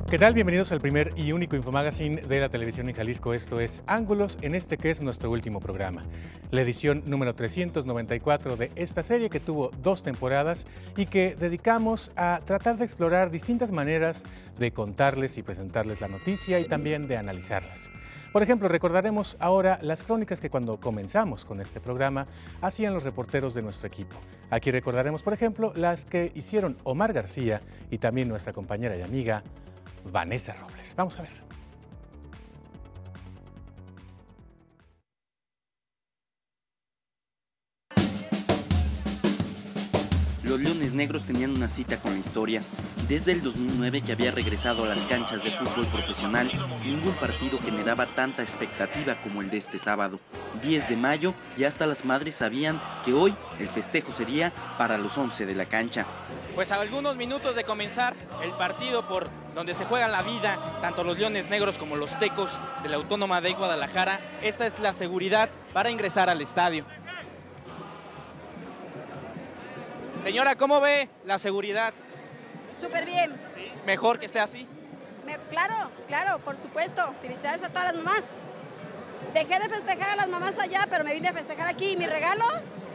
¿Qué tal? Bienvenidos al primer y único infomagazine de la televisión en Jalisco. Esto es Ángulos, en este que es nuestro último programa. La edición número 394 de esta serie que tuvo 2 temporadas y que dedicamos a tratar de explorar distintas maneras de contarles y presentarles la noticia y también de analizarlas. Por ejemplo, recordaremos ahora las crónicas que cuando comenzamos con este programa hacían los reporteros de nuestro equipo. Aquí recordaremos, por ejemplo, las que hicieron Omar García y también nuestra compañera y amiga Vanessa Robles. Vamos a ver. Los Leones Negros tenían una cita con la historia. Desde el 2009 que había regresado a las canchas de fútbol profesional, ningún partido generaba tanta expectativa como el de este sábado. 10 de mayo y hasta las madres sabían que hoy el festejo sería para los 11 de la cancha. Pues a algunos minutos de comenzar el partido por donde se juega la vida, tanto los Leones Negros como los Tecos de la Autónoma de Guadalajara, esta es la seguridad para ingresar al estadio. Señora, ¿cómo ve la seguridad? Súper bien. ¿Sí? ¿Mejor que esté así? Claro, por supuesto. Felicidades a todas las mamás. Dejé de festejar a las mamás allá, pero me vine a festejar aquí. Mi regalo,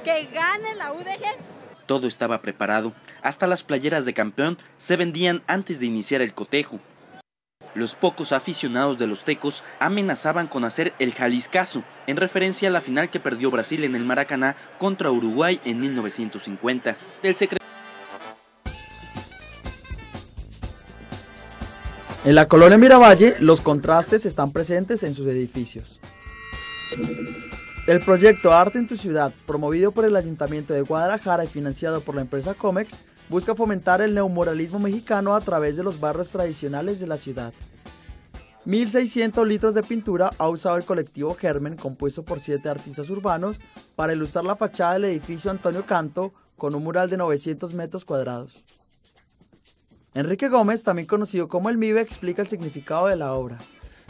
que gane la UDG. Todo estaba preparado. Hasta las playeras de campeón se vendían antes de iniciar el cotejo. Los pocos aficionados de los Tecos amenazaban con hacer el Jaliscazo, en referencia a la final que perdió Brasil en el Maracaná contra Uruguay en 1950. En la colonia Miravalle, los contrastes están presentes en sus edificios. El proyecto Arte en tu Ciudad, promovido por el Ayuntamiento de Guadalajara y financiado por la empresa Comex, busca fomentar el neomuralismo mexicano a través de los barrios tradicionales de la ciudad. 1.600 litros de pintura ha usado el colectivo Germen, compuesto por 7 artistas urbanos, para ilustrar la fachada del edificio Antonio Canto con un mural de 900 metros cuadrados. Enrique Gómez, también conocido como El Mibe, explica el significado de la obra.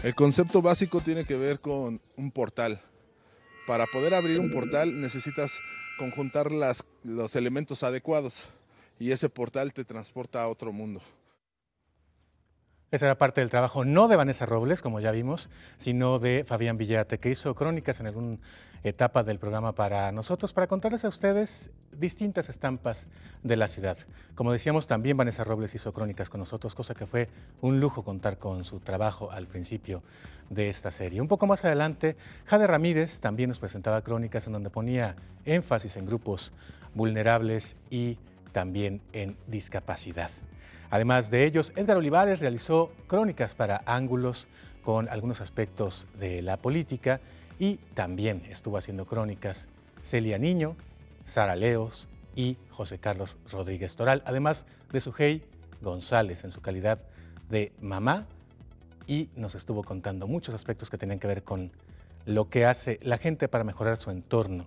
El concepto básico tiene que ver con un portal. Para poder abrir un portal necesitas conjuntar los elementos adecuados y ese portal te transporta a otro mundo. Esa era parte del trabajo no de Vanessa Robles, como ya vimos, sino de Fabián Villate, que hizo crónicas en alguna etapa del programa para nosotros, para contarles a ustedes distintas estampas de la ciudad. Como decíamos, también Vanessa Robles hizo crónicas con nosotros, cosa que fue un lujo contar con su trabajo al principio de esta serie. Un poco más adelante, Jade Ramírez también nos presentaba crónicas en donde ponía énfasis en grupos vulnerables y también en discapacidad. Además de ellos, Edgar Olivares realizó crónicas para Ángulos con algunos aspectos de la política y también estuvo haciendo crónicas Celia Niño, Sara Leos y José Carlos Rodríguez Toral, además de Sujei González en su calidad de mamá, y nos estuvo contando muchos aspectos que tenían que ver con lo que hace la gente para mejorar su entorno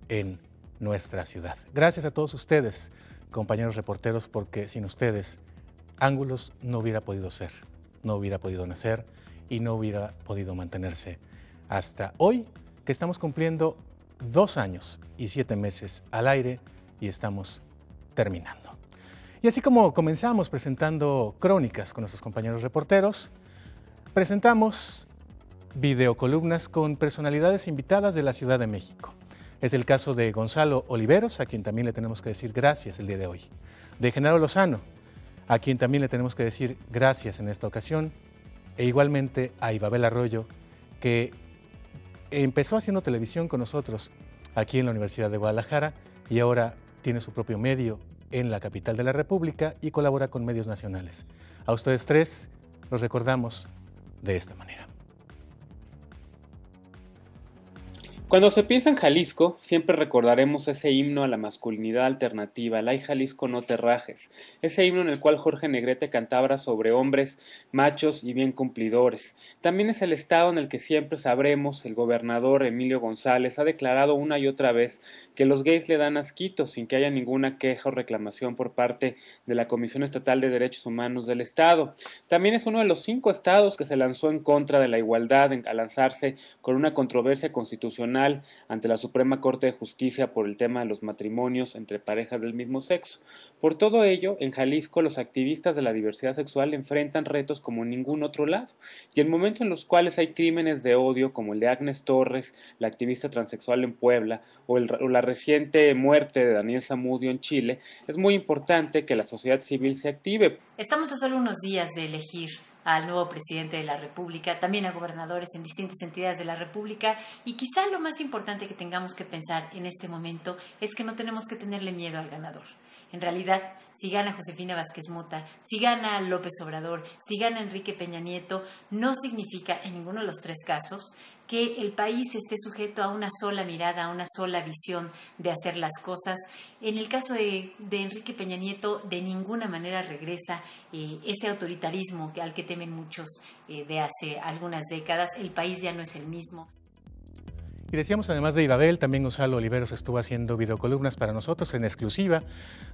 en nuestra ciudad. Gracias a todos ustedes, compañeros reporteros, porque sin ustedes Ángulos no hubiera podido ser, no hubiera podido nacer y no hubiera podido mantenerse hasta hoy, que estamos cumpliendo 2 años y 7 meses al aire y estamos terminando. Y así como comenzamos presentando crónicas con nuestros compañeros reporteros, presentamos videocolumnas con personalidades invitadas de la Ciudad de México. Es el caso de Gonzalo Oliveros, a quien también le tenemos que decir gracias el día de hoy. De Genaro Lozano, a quien también le tenemos que decir gracias en esta ocasión. E igualmente a Ibabel Arroyo, que empezó haciendo televisión con nosotros aquí en la Universidad de Guadalajara y ahora tiene su propio medio en la capital de la República y colabora con medios nacionales. A ustedes 3 los recordamos de esta manera. Cuando se piensa en Jalisco, siempre recordaremos ese himno a la masculinidad alternativa, el Ay Jalisco no te rajes, ese himno en el cual Jorge Negrete cantaba sobre hombres machos y bien cumplidores. También es el estado en el que siempre sabremos, el gobernador Emilio González ha declarado una y otra vez que los gays le dan asquito sin que haya ninguna queja o reclamación por parte de la Comisión Estatal de Derechos Humanos del Estado. También es uno de los 5 estados que se lanzó en contra de la igualdad a lanzarse con una controversia constitucional Nacional ante la Suprema Corte de Justicia por el tema de los matrimonios entre parejas del mismo sexo. Por todo ello, en Jalisco los activistas de la diversidad sexual enfrentan retos como en ningún otro lado, y en momentos en los cuales hay crímenes de odio como el de Agnes Torres, la activista transexual en Puebla, o la reciente muerte de Daniel Zamudio en Chile, es muy importante que la sociedad civil se active. Estamos a solo unos días de elegir al nuevo presidente de la República, también a gobernadores en distintas entidades de la República, y quizá lo más importante que tengamos que pensar en este momento es que no tenemos que tenerle miedo al ganador. En realidad, si gana Josefina Vázquez Mota, si gana López Obrador, si gana Enrique Peña Nieto, no significa en ninguno de los tres casos que el país esté sujeto a una sola mirada, a una sola visión de hacer las cosas. En el caso de Enrique Peña Nieto, de ninguna manera regresa ese autoritarismo al que temen muchos de hace algunas décadas. El país ya no es el mismo. Y decíamos, además de Ibabel, también Gonzalo Oliveros estuvo haciendo videocolumnas para nosotros en exclusiva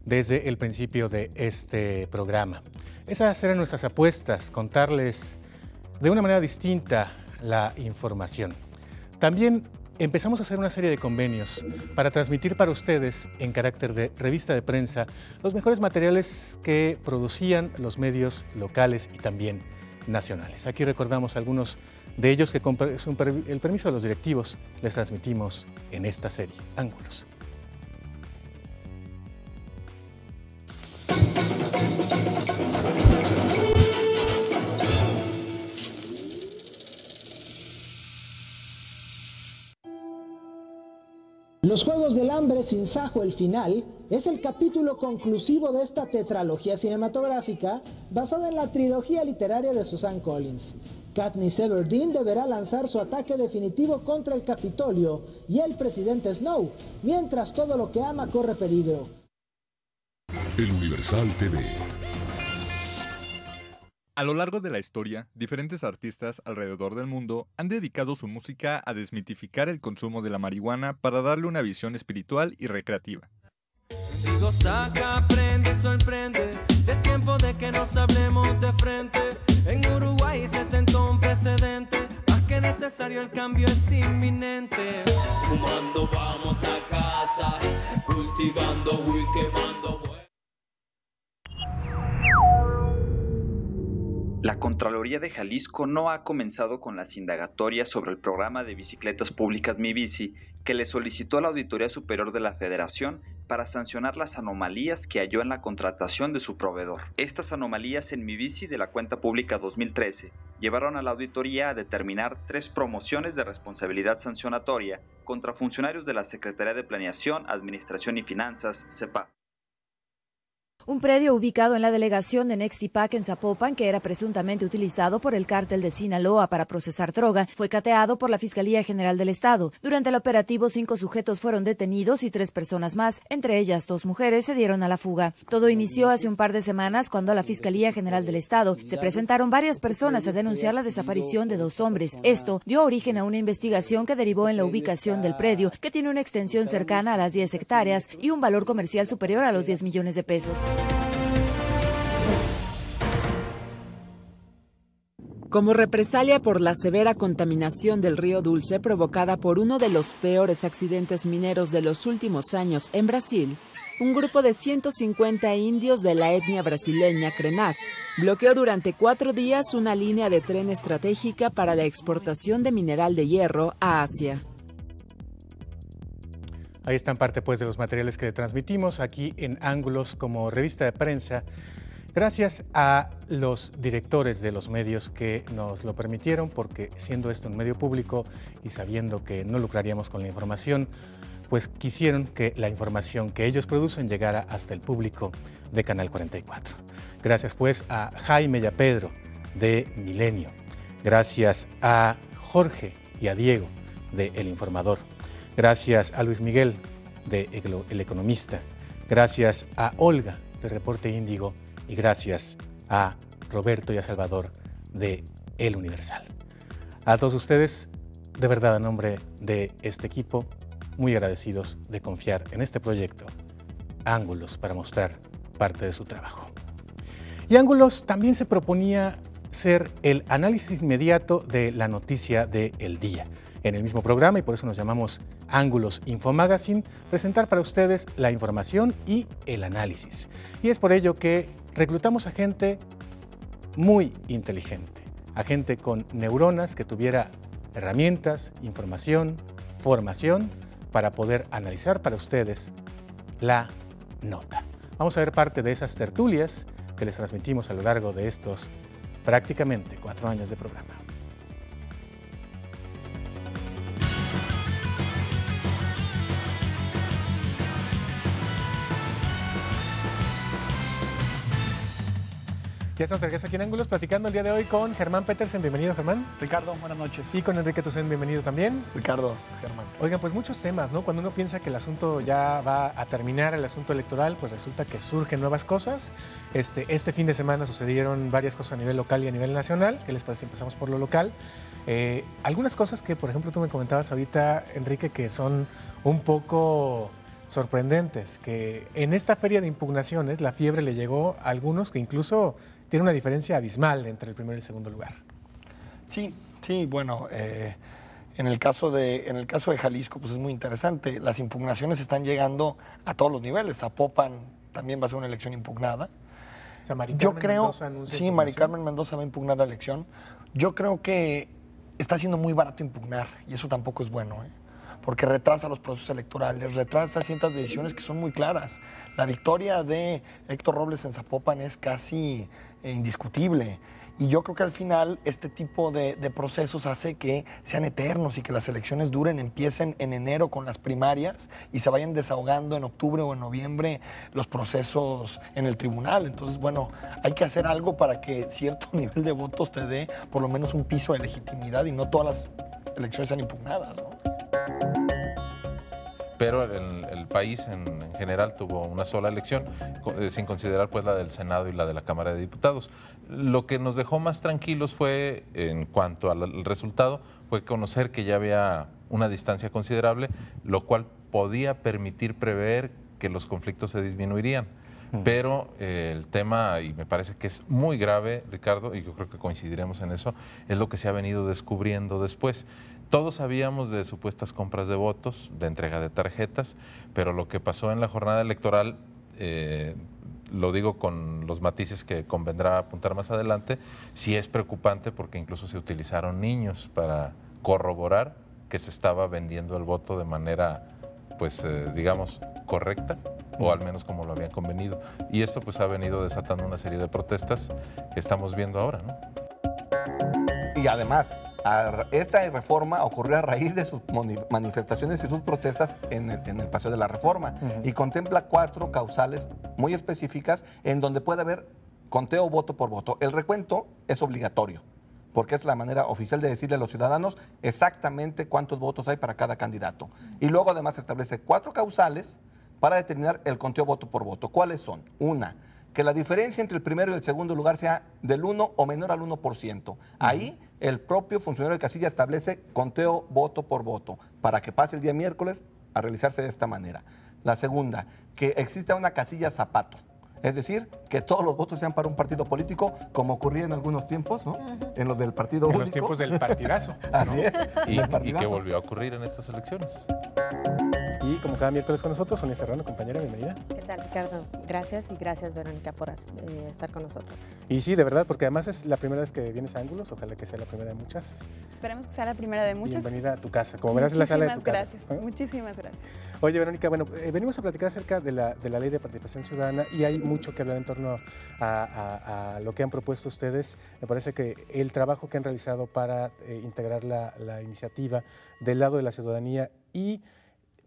desde el principio de este programa. Esas eran nuestras apuestas, contarles de una manera distinta la información. También empezamos a hacer una serie de convenios para transmitir para ustedes, en carácter de revista de prensa, los mejores materiales que producían los medios locales y también nacionales. Aquí recordamos algunos de ellos que con el permiso de los directivos les transmitimos en esta serie, Ángulos. Los Juegos del Hambre sin Sajo, el final, es el capítulo conclusivo de esta tetralogía cinematográfica basada en la trilogía literaria de Suzanne Collins. Katniss Everdeen deberá lanzar su ataque definitivo contra el Capitolio y el presidente Snow, mientras todo lo que ama corre peligro. El Universal TV. A lo largo de la historia, diferentes artistas alrededor del mundo han dedicado su música a desmitificar el consumo de la marihuana para darle una visión espiritual y recreativa. Digo, saca, aprende, sorprende, de tiempo de que nos hablemos de frente. En Uruguay se sentó un precedente, más que necesario el cambio es inminente. Fumando vamos a casa, cultivando y quemando. La Contraloría de Jalisco no ha comenzado con las indagatorias sobre el programa de bicicletas públicas Mi Bici, que le solicitó a la Auditoría Superior de la Federación para sancionar las anomalías que halló en la contratación de su proveedor. Estas anomalías en Mi Bici de la cuenta pública 2013 llevaron a la auditoría a determinar 3 promociones de responsabilidad sancionatoria contra funcionarios de la Secretaría de Planeación, Administración y Finanzas, CEPAF. Un predio ubicado en la delegación de Nextipac en Zapopan, que era presuntamente utilizado por el cártel de Sinaloa para procesar droga, fue cateado por la Fiscalía General del Estado. Durante el operativo, 5 sujetos fueron detenidos y 3 personas más, entre ellas 2 mujeres, se dieron a la fuga. Todo inició hace un par de semanas cuando a la Fiscalía General del Estado se presentaron varias personas a denunciar la desaparición de 2 hombres. Esto dio origen a una investigación que derivó en la ubicación del predio, que tiene una extensión cercana a las 10 hectáreas y un valor comercial superior a los 10 millones de pesos. Como represalia por la severa contaminación del río Dulce provocada por uno de los peores accidentes mineros de los últimos años en Brasil, un grupo de 150 indios de la etnia brasileña Krenak bloqueó durante 4 días una línea de tren estratégica para la exportación de mineral de hierro a Asia. Ahí están parte pues de los materiales que le transmitimos aquí en Ángulos como revista de prensa. Gracias a los directores de los medios que nos lo permitieron, porque siendo esto un medio público y sabiendo que no lucraríamos con la información, pues quisieron que la información que ellos producen llegara hasta el público de Canal 44. Gracias pues a Jaime y a Pedro de Milenio. Gracias a Jorge y a Diego de El Informador. Gracias a Luis Miguel de El Economista. Gracias a Olga de Reporte Índigo. Y gracias a Roberto y a Salvador de El Universal. A todos ustedes, de verdad, a nombre de este equipo, muy agradecidos de confiar en este proyecto, Ángulos, para mostrar parte de su trabajo. Y Ángulos también se proponía ser el análisis inmediato de la noticia del día. en el mismo programa y por eso nos llamamos Ángulos Infomagazine, presentar para ustedes la información y el análisis. Y es por ello que reclutamos a gente muy inteligente, a gente con neuronas que tuviera herramientas, información, formación para poder analizar para ustedes la nota. Vamos a ver parte de esas tertulias que les transmitimos a lo largo de estos prácticamente 4 años de programa. Ya estamos de regreso aquí en Ángulos, platicando el día de hoy con Germán Petersen. Bienvenido, Germán. Ricardo, buenas noches. Y con Enrique Tucen, bienvenido también. Ricardo, Germán. Oigan, pues muchos temas, ¿no? Cuando uno piensa que el asunto ya va a terminar, el asunto electoral, pues resulta que surgen nuevas cosas. Este fin de semana sucedieron varias cosas a nivel local y a nivel nacional. ¿Qué les parece? Empezamos por lo local. Algunas cosas que, por ejemplo, tú me comentabas ahorita, Enrique, que son un poco sorprendentes, que en esta feria de impugnaciones la fiebre le llegó a algunos que incluso tiene una diferencia abismal entre el primero y el segundo lugar. Sí, bueno, en el caso de Jalisco, pues es muy interesante. Las impugnaciones están llegando a todos los niveles. Zapopan también va a ser una elección impugnada. O sea, Mari Carmen Mendoza anuncia sí, Mari Carmen Mendoza va a impugnar la elección. Yo creo que está siendo muy barato impugnar y eso tampoco es bueno, porque retrasa los procesos electorales, retrasa ciertas decisiones que son muy claras. La victoria de Héctor Robles en Zapopan es casi indiscutible. Y yo creo que al final este tipo de procesos hace que sean eternos y que las elecciones duren, empiecen en enero con las primarias y se vayan desahogando en octubre o en noviembre los procesos en el tribunal. Entonces, bueno, hay que hacer algo para que cierto nivel de votos te dé por lo menos un piso de legitimidad y no todas las elecciones sean impugnadas, ¿no? Pero el país en general tuvo una sola elección, sin considerar pues la del Senado y la de la Cámara de Diputados. Lo que nos dejó más tranquilos fue, en cuanto al resultado, fue conocer que ya había una distancia considerable, lo cual podía permitir prever que los conflictos se disminuirían. Pero el tema, y me parece que es muy grave, Ricardo, y yo creo que coincidiremos en eso, es lo que se ha venido descubriendo después. Todos sabíamos de supuestas compras de votos, de entrega de tarjetas, pero lo que pasó en la jornada electoral, lo digo con los matices que convendrá apuntar más adelante, sí es preocupante porque incluso se utilizaron niños para corroborar que se estaba vendiendo el voto de manera, pues, digamos, correcta, o al menos como lo habían convenido. Y esto pues ha venido desatando una serie de protestas que estamos viendo ahora, ¿no? Y además, esta reforma ocurrió a raíz de sus manifestaciones y sus protestas en el Paseo de la Reforma y contempla 4 causales muy específicas en donde puede haber conteo voto por voto. El recuento es obligatorio, porque es la manera oficial de decirle a los ciudadanos exactamente cuántos votos hay para cada candidato. Y luego además establece 4 causales para determinar el conteo voto por voto. ¿Cuáles son? Una, que la diferencia entre el primero y el segundo lugar sea del 1 o menor al 1%. Ahí el propio funcionario de casilla establece conteo voto por voto para que pase el día miércoles a realizarse de esta manera. La segunda, que exista una casilla zapato. Es decir, que todos los votos sean para un partido político, como ocurría en algunos tiempos, ¿no? En los del partido único. En los tiempos del partidazo. Así es. Y que volvió a ocurrir en estas elecciones. Y como cada miércoles con nosotros, Sonia Serrano, compañera, bienvenida. ¿Qué tal, Ricardo? Gracias y gracias, Verónica, por estar con nosotros. Y sí, de verdad, porque además es la primera vez que vienes a Ángulos, ojalá que sea la primera de muchas. Esperemos que sea la primera de muchas. Bienvenida a tu casa, como verás, es la sala de tu casa. Muchísimas gracias. Oye, Verónica, bueno, venimos a platicar acerca de la Ley de Participación Ciudadana y hay mucho que hablar en torno a lo que han propuesto ustedes. Me parece que el trabajo que han realizado para integrar la iniciativa del lado de la ciudadanía y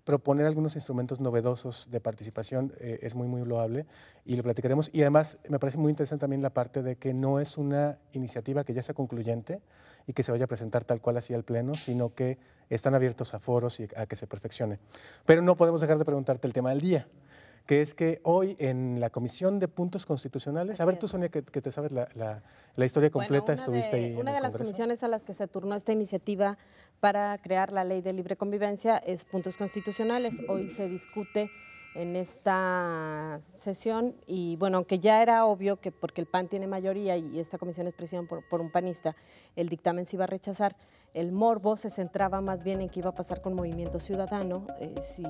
proponer algunos instrumentos novedosos de participación es muy loable y lo platicaremos. Y además me parece muy interesante también la parte de que no es una iniciativa que ya sea concluyente y que se vaya a presentar tal cual así al Pleno, sino que están abiertos a foros y a que se perfeccione. Pero no podemos dejar de preguntarte el tema del día, que es que hoy en la Comisión de Puntos Constitucionales, a ver tú, Sonia, que te sabes la historia completa, estuviste ahí en el Congreso. Una de las comisiones a las que se turnó esta iniciativa para crear la Ley de Libre Convivencia es Puntos Constitucionales. Hoy se discute en esta sesión y bueno, aunque ya era obvio que porque el PAN tiene mayoría y esta comisión es presidida por un panista, el dictamen se iba a rechazar, el morbo se centraba más bien en qué iba a pasar con Movimiento Ciudadano, si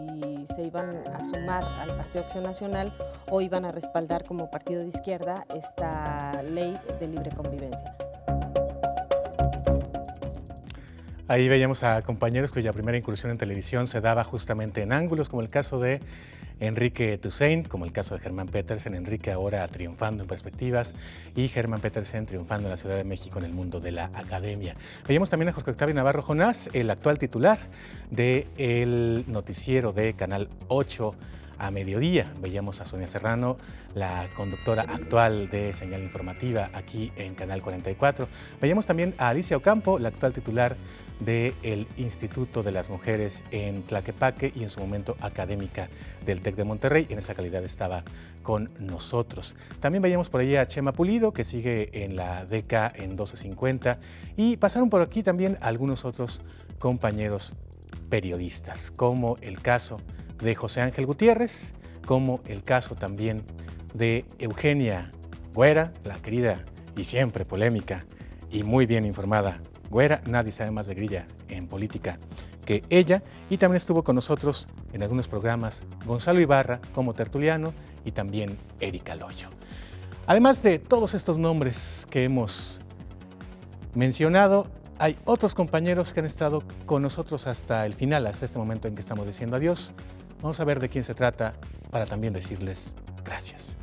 se iban a sumar al Partido Acción Nacional o iban a respaldar como partido de izquierda esta ley de libre convivencia. Ahí veíamos a compañeros cuya primera incursión en televisión se daba justamente en ángulos, como el caso de Enrique Toussaint, como el caso de Germán Petersen, Enrique ahora triunfando en Perspectivas y Germán Petersen triunfando en la Ciudad de México en el mundo de la academia. Veíamos también a Jorge Octavio Navarro Jonás, el actual titular del noticiero de Canal 8 a mediodía. Veíamos a Sonia Serrano, la conductora actual de Señal Informativa aquí en Canal 44. Veíamos también a Alicia Ocampo, la actual titular del Instituto de las Mujeres en Tlaquepaque y en su momento académica del TEC de Monterrey. En esa calidad estaba con nosotros. También veíamos por ahí a Chema Pulido, que sigue en la DECA en 1250, y pasaron por aquí también algunos otros compañeros periodistas, como el caso de José Ángel Gutiérrez, como el caso también de Eugenia Güera, la querida y siempre polémica y muy bien informada Güera. Nadie sabe más de grilla en política que ella, y también estuvo con nosotros en algunos programas Gonzalo Ibarra como tertuliano y también Erika Loyo. Además de todos estos nombres que hemos mencionado, hay otros compañeros que han estado con nosotros hasta el final, hasta este momento en que estamos diciendo adiós. Vamos a ver de quién se trata para también decirles gracias.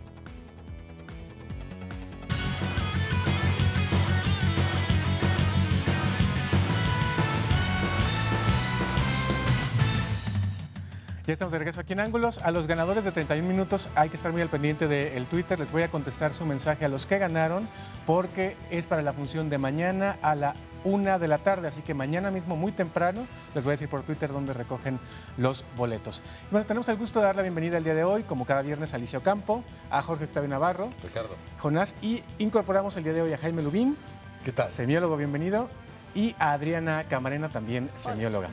Ya estamos de regreso aquí en Ángulos. A los ganadores de 31 minutos hay que estar muy al pendiente del Twitter. Les voy a contestar su mensaje a los que ganaron porque es para la función de mañana a la 1 de la tarde. Así que mañana mismo, muy temprano, les voy a decir por Twitter dónde recogen los boletos. Bueno, tenemos el gusto de dar la bienvenida el día de hoy, como cada viernes, a Alicia Ocampo, a Jorge Octavio Navarro, Ricardo, Jonás, y incorporamos el día de hoy a Jaime Lubín. ¿Qué tal? Semiólogo, bienvenido. Y a Adriana Camarena, también semióloga.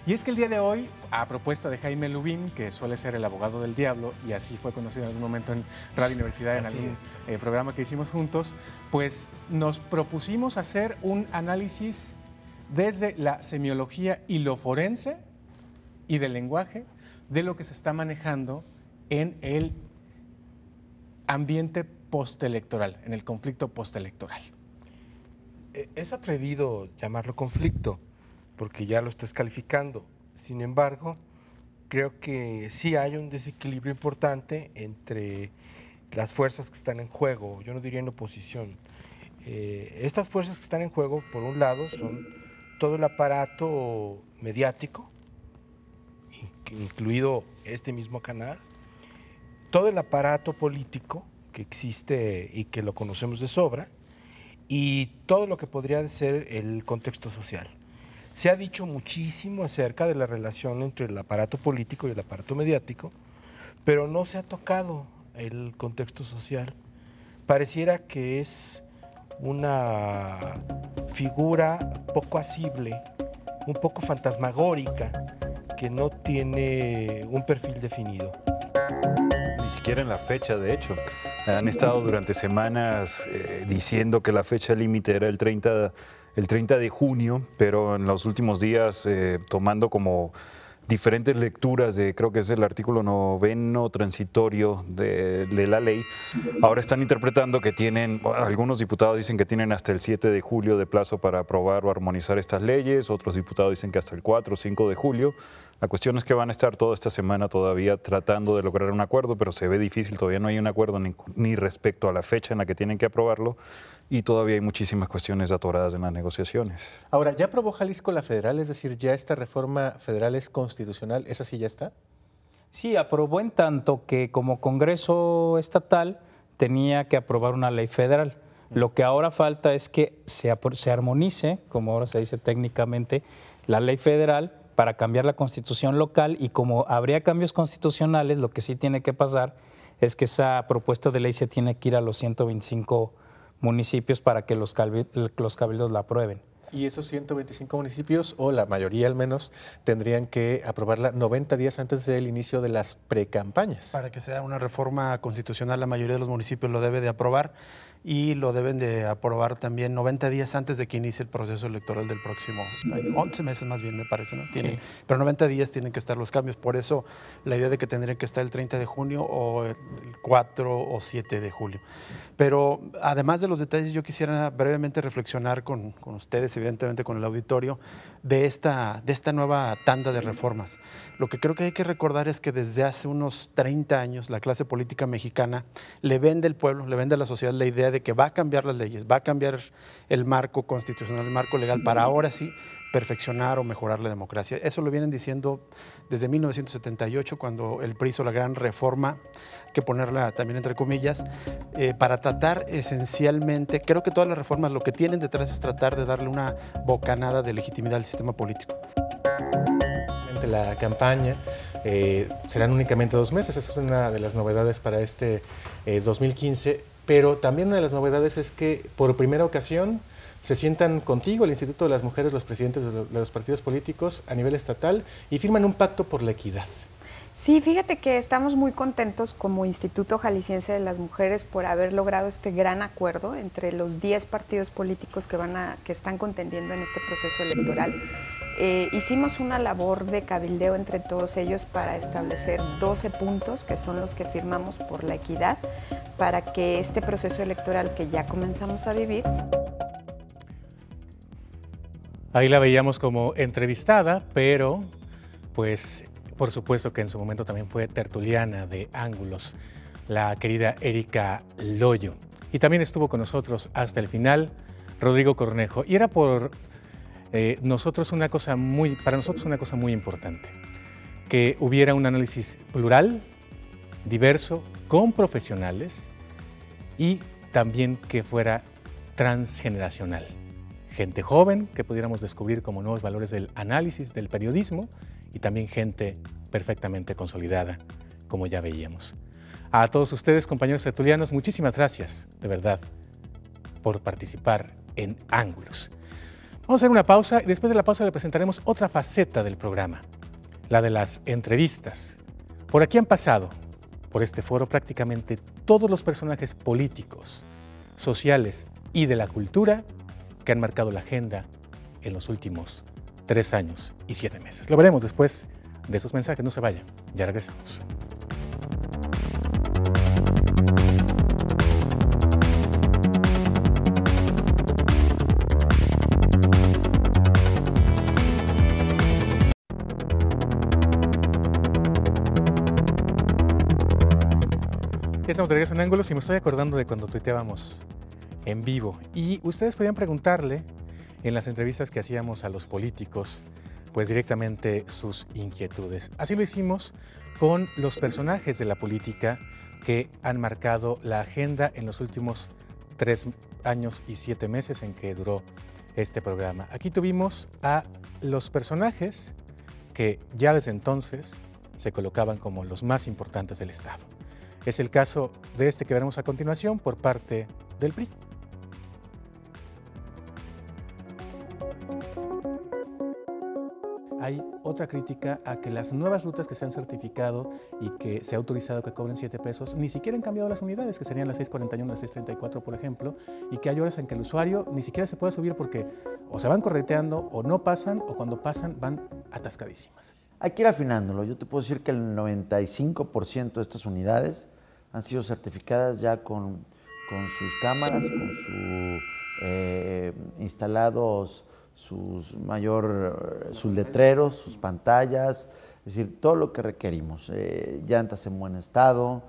Y es que el día de hoy, a propuesta de Jaime Lubín, que suele ser el abogado del diablo, y así fue conocido en algún momento en Radio Universidad, en algún programa que hicimos juntos, pues nos propusimos hacer un análisis desde la semiología y lo forense y del lenguaje de lo que se está manejando en el ambiente postelectoral, en el conflicto postelectoral. Es atrevido llamarlo conflicto, porque ya lo estás calificando. Sin embargo, creo que sí hay un desequilibrio importante entre las fuerzas que están en juego, yo no diría en oposición. Estas fuerzas que están en juego, por un lado, son todo el aparato mediático, incluido este mismo canal, todo el aparato político que existe y que lo conocemos de sobra, y todo lo que podría ser el contexto social. Se ha dicho muchísimo acerca de la relación entre el aparato político y el aparato mediático, pero no se ha tocado el contexto social. Pareciera que es una figura poco asible, un poco fantasmagórica, que no tiene un perfil definido. Ni siquiera en la fecha, de hecho. Han estado durante semanas diciendo que la fecha límite era el 30 de junio, pero en los últimos días tomando como diferentes lecturas de, creo que es el artículo 9º transitorio de la ley, ahora están interpretando que tienen, algunos diputados dicen que tienen hasta el 7 de julio de plazo para aprobar o armonizar estas leyes, otros diputados dicen que hasta el 4 o 5 de julio. La cuestión es que van a estar toda esta semana todavía tratando de lograr un acuerdo, pero se ve difícil, todavía no hay un acuerdo ni respecto a la fecha en la que tienen que aprobarlo y todavía hay muchísimas cuestiones atoradas en las negociaciones. Ahora, ¿ya aprobó Jalisco la federal? Es decir, ¿ya esta reforma federal es constitucional? ¿Esa sí ya está? Sí, aprobó en tanto que como Congreso estatal tenía que aprobar una ley federal. Lo que ahora falta es que se armonice, como ahora se dice técnicamente, la ley federal para cambiar la constitución local, y como habría cambios constitucionales, lo que sí tiene que pasar es que esa propuesta de ley se tiene que ir a los 125 municipios para que los cabildos la aprueben. Y esos 125 municipios, o la mayoría al menos, tendrían que aprobarla 90 días antes del inicio de las precampañas. Para que sea una reforma constitucional, la mayoría de los municipios lo debe de aprobar y lo deben de aprobar también 90 días antes de que inicie el proceso electoral del próximo año. 11 meses más bien, me parece, ¿no? Sí. Pero 90 días tienen que estar los cambios. Por eso la idea de que tendrían que estar el 30 de junio o el 4 o 7 de julio. Pero además de los detalles, yo quisiera brevemente reflexionar con ustedes, evidentemente con el auditorio, de esta nueva tanda de reformas. Lo que creo que hay que recordar es que desde hace unos 30 años la clase política mexicana le vende al pueblo, le vende a la sociedad la idea de que va a cambiar las leyes, va a cambiar el marco constitucional, el marco legal, para ahora sí perfeccionar o mejorar la democracia. Eso lo vienen diciendo desde 1978, cuando el PRI hizo la gran reforma, hay que ponerla también entre comillas, para tratar esencialmente, creo que todas las reformas lo que tienen detrás es tratar de darle una bocanada de legitimidad al sistema político. La campaña serán únicamente 2 meses, esa es una de las novedades para este 2015, pero también una de las novedades es que por primera ocasión se sientan contigo, el Instituto de las Mujeres, los presidentes de los partidos políticos a nivel estatal y firman un pacto por la equidad. Sí, fíjate que estamos muy contentos como Instituto Jalisciense de las Mujeres por haber logrado este gran acuerdo entre los 10 partidos políticos que están contendiendo en este proceso electoral. Hicimos una labor de cabildeo entre todos ellos para establecer 12 puntos, que son los que firmamos por la equidad, para que este proceso electoral que ya comenzamos a vivir. Ahí la veíamos como entrevistada, pero pues por supuesto que en su momento también fue tertuliana de Ángulos, la querida Erika Loyo. Y también estuvo con nosotros hasta el final Rodrigo Cornejo. Y era por para nosotros una cosa muy importante, que hubiera un análisis plural, diverso, con profesionales y también que fuera transgeneracional. Gente joven que pudiéramos descubrir como nuevos valores del análisis, del periodismo, y también gente perfectamente consolidada, como ya veíamos. A todos ustedes, compañeros tertulianos, muchísimas gracias, de verdad, por participar en Ángulos. Vamos a hacer una pausa y después de la pausa le presentaremos otra faceta del programa, la de las entrevistas. Por aquí han pasado, por este foro, prácticamente todos los personajes políticos, sociales y de la cultura que han marcado la agenda en los últimos 3 años y 7 meses. Lo veremos después de esos mensajes. No se vayan, ya regresamos. Ya estamos de regreso en Ángulos y me estoy acordando de cuando tuiteábamos en vivo. Y ustedes podían preguntarle en las entrevistas que hacíamos a los políticos, pues directamente sus inquietudes. Así lo hicimos con los personajes de la política que han marcado la agenda en los últimos 3 años y 7 meses en que duró este programa. Aquí tuvimos a los personajes que ya desde entonces se colocaban como los más importantes del Estado. Es el caso de este que veremos a continuación por parte del PRI. Hay otra crítica a que las nuevas rutas que se han certificado y que se ha autorizado que cobren 7 pesos, ni siquiera han cambiado las unidades, que serían las 641, las 634, por ejemplo, y que hay horas en que el usuario ni siquiera se puede subir porque o se van correteando o no pasan, o cuando pasan van atascadísimas. Hay que ir afinándolo. Yo te puedo decir que el 95% de estas unidades han sido certificadas ya con sus cámaras, con sus instalados sus letreros, sus pantallas, es decir, todo lo que requerimos, llantas en buen estado.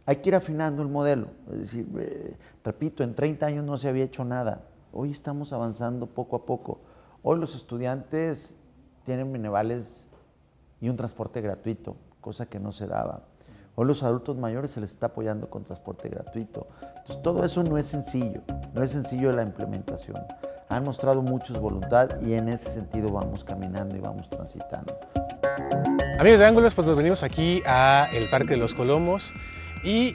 Hay que ir afinando el modelo, es decir, repito, en 30 años no se había hecho nada, hoy estamos avanzando poco a poco. Hoy los estudiantes tienen minivales y un transporte gratuito, cosa que no se daba. Hoy los adultos mayores se les está apoyando con transporte gratuito. Entonces, todo eso no es sencillo la implementación. Han mostrado muchos voluntad y en ese sentido vamos caminando y vamos transitando. Amigos de Ángulos, pues nos venimos aquí a el Parque de los Colomos y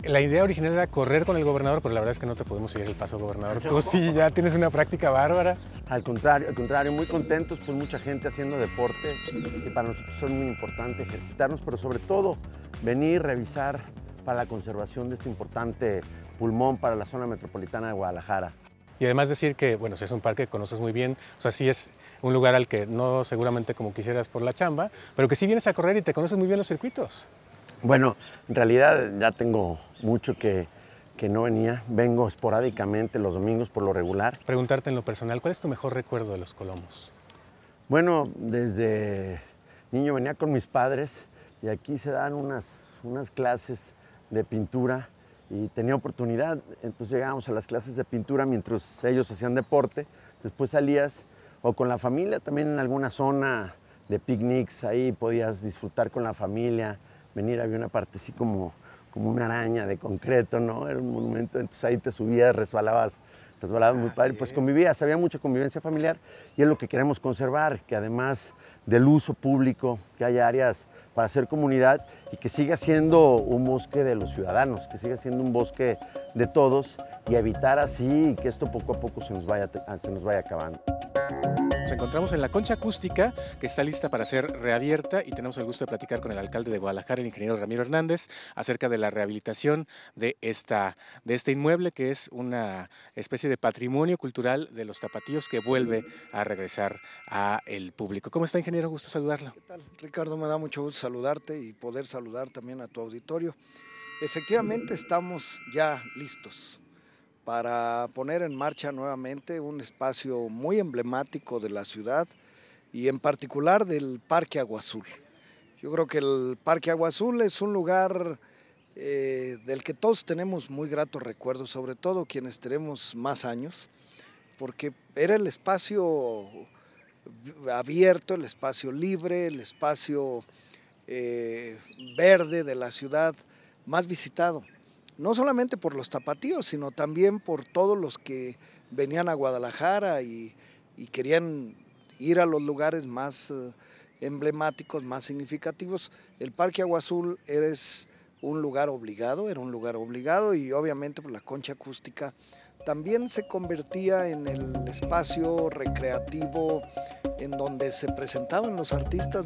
la idea original era correr con el gobernador, pero la verdad es que no te podemos seguir el paso, gobernador. Tú sí, ya tienes una práctica bárbara. Al contrario, muy contentos, pues mucha gente haciendo deporte, y para nosotros es muy importante ejercitarnos, pero sobre todo venir, revisar para la conservación de este importante pulmón para la zona metropolitana de Guadalajara. Y además decir que, bueno, si es un parque que conoces muy bien, o sea, sí es un lugar al que no seguramente como quisieras por la chamba, pero que sí vienes a correr y te conoces muy bien los circuitos. Bueno, en realidad ya tengo mucho que no venía, vengo esporádicamente los domingos por lo regular. Preguntarte en lo personal, ¿cuál es tu mejor recuerdo de los Colomos? Bueno, desde niño venía con mis padres y aquí se dan unas clases de pintura y tenía oportunidad, entonces llegábamos a las clases de pintura mientras ellos hacían deporte, después salías o con la familia también en alguna zona de picnics, ahí podías disfrutar con la familia, venir, había una parte así como una araña de concreto, ¿no? Era un monumento, entonces ahí te subías, resbalabas muy padre, pues convivías, había mucha convivencia familiar y es lo que queremos conservar, que además del uso público, que haya áreas para hacer comunidad y que siga siendo un bosque de los ciudadanos, que siga siendo un bosque de todos y evitar así que esto poco a poco se nos vaya acabando. Nos encontramos en la concha acústica, que está lista para ser reabierta, y tenemos el gusto de platicar con el alcalde de Guadalajara, el ingeniero Ramiro Hernández, acerca de la rehabilitación de este inmueble, que es una especie de patrimonio cultural de los tapatíos que vuelve a regresar al público. ¿Cómo está, ingeniero? Gusto saludarlo. ¿Qué tal, Ricardo? Me da mucho gusto saludarte y poder saludar también a tu auditorio. Efectivamente, estamos ya listos para poner en marcha nuevamente un espacio muy emblemático de la ciudad y en particular del Parque Agua Azul. Yo creo que el Parque Agua Azul es un lugar del que todos tenemos muy gratos recuerdos, sobre todo quienes tenemos más años, porque era el espacio abierto, el espacio libre, el espacio verde de la ciudad más visitado. No solamente por los tapatíos, sino también por todos los que venían a Guadalajara y querían ir a los lugares más emblemáticos, más significativos. El Parque Agua Azul era un lugar obligado y obviamente por la concha acústica también se convertía en el espacio recreativo en donde se presentaban los artistas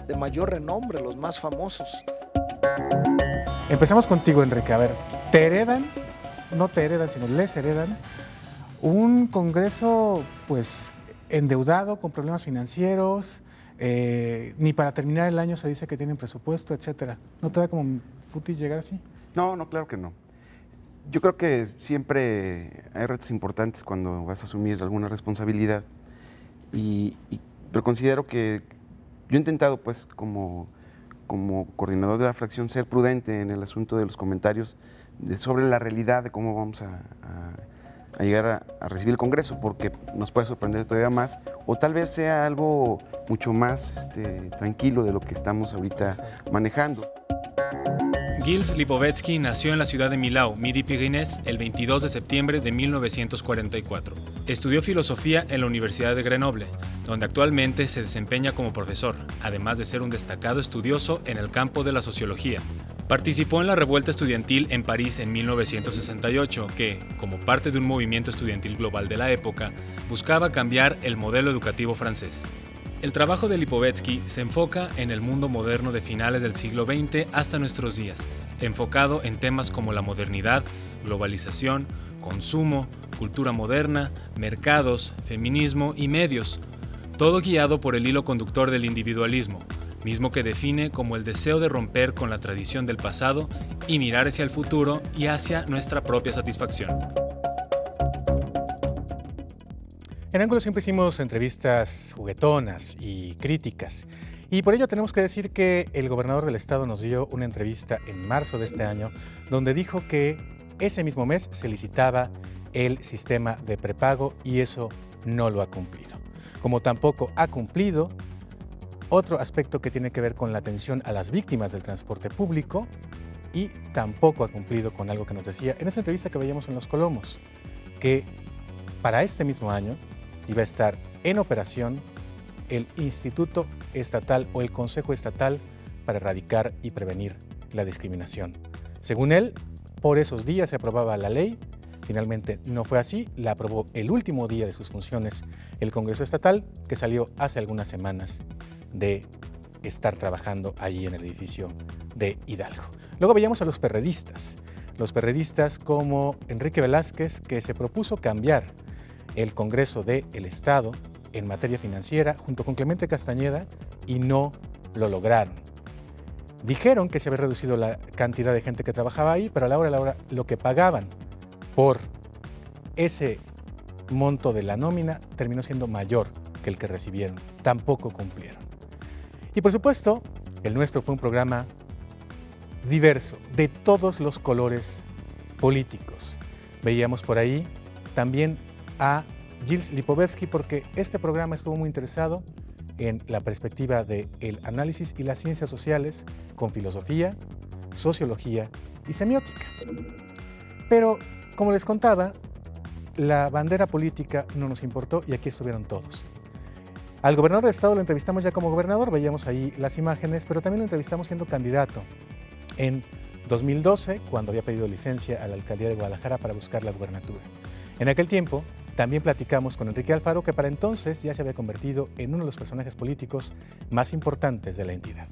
de mayor renombre, los más famosos. Empezamos contigo, Enrique. A ver, no te heredan, sino les heredan un Congreso pues endeudado, con problemas financieros, ni para terminar el año se dice que tienen presupuesto, etcétera. ¿No te da como futis llegar así? No, claro que no. Yo creo que siempre hay retos importantes cuando vas a asumir alguna responsabilidad, pero considero que yo he intentado pues como coordinador de la fracción ser prudente en el asunto de los comentarios sobre la realidad de cómo vamos a llegar a recibir el Congreso, porque nos puede sorprender todavía más, o tal vez sea algo mucho más tranquilo de lo que estamos ahorita manejando. Gilles Lipovetsky nació en la ciudad de Millau, Midi-Pyrénées, el 22 de septiembre de 1944. Estudió filosofía en la Universidad de Grenoble, donde actualmente se desempeña como profesor, además de ser un destacado estudioso en el campo de la sociología. Participó en la revuelta estudiantil en París en 1968, que, como parte de un movimiento estudiantil global de la época, buscaba cambiar el modelo educativo francés. El trabajo de Lipovetsky se enfoca en el mundo moderno de finales del siglo XX hasta nuestros días, enfocado en temas como la modernidad, globalización, consumo, cultura moderna, mercados, feminismo y medios, todo guiado por el hilo conductor del individualismo, mismo que define como el deseo de romper con la tradición del pasado y mirar hacia el futuro y hacia nuestra propia satisfacción. En Ángulo siempre hicimos entrevistas juguetonas y críticas, y por ello tenemos que decir que el gobernador del estado nos dio una entrevista en marzo de este año, donde dijo que ese mismo mes se licitaba el sistema de prepago y eso no lo ha cumplido. Como tampoco ha cumplido otro aspecto que tiene que ver con la atención a las víctimas del transporte público y tampoco ha cumplido con algo que nos decía en esa entrevista que veíamos en Los Colomos, que para este mismo año iba a estar en operación el Instituto Estatal o el Consejo Estatal para erradicar y prevenir la discriminación. Según él, por esos días se aprobaba la ley Finalmente no fue así, la aprobó el último día de sus funciones el Congreso Estatal, que salió hace algunas semanas de estar trabajando allí en el edificio de Hidalgo. Luego veíamos a los perredistas como Enrique Velázquez, que se propuso cambiar el Congreso del Estado en materia financiera junto con Clemente Castañeda y no lo lograron. Dijeron que se había reducido la cantidad de gente que trabajaba ahí, pero a la hora lo que pagaban por ese monto de la nómina terminó siendo mayor que el que recibieron. Tampoco cumplieron. Y por supuesto, el nuestro fue un programa diverso, de todos los colores políticos. Veíamos por ahí también a Gilles Lipovetsky, porque este programa estuvo muy interesado en la perspectiva del análisis y las ciencias sociales con filosofía, sociología y semiótica. Pero, como les contaba, la bandera política no nos importó y aquí estuvieron todos. Al gobernador del estado lo entrevistamos ya como gobernador, veíamos ahí las imágenes, pero también lo entrevistamos siendo candidato en 2012, cuando había pedido licencia a la alcaldía de Guadalajara para buscar la gubernatura. En aquel tiempo, también platicamos con Enrique Alfaro, que para entonces ya se había convertido en uno de los personajes políticos más importantes de la entidad.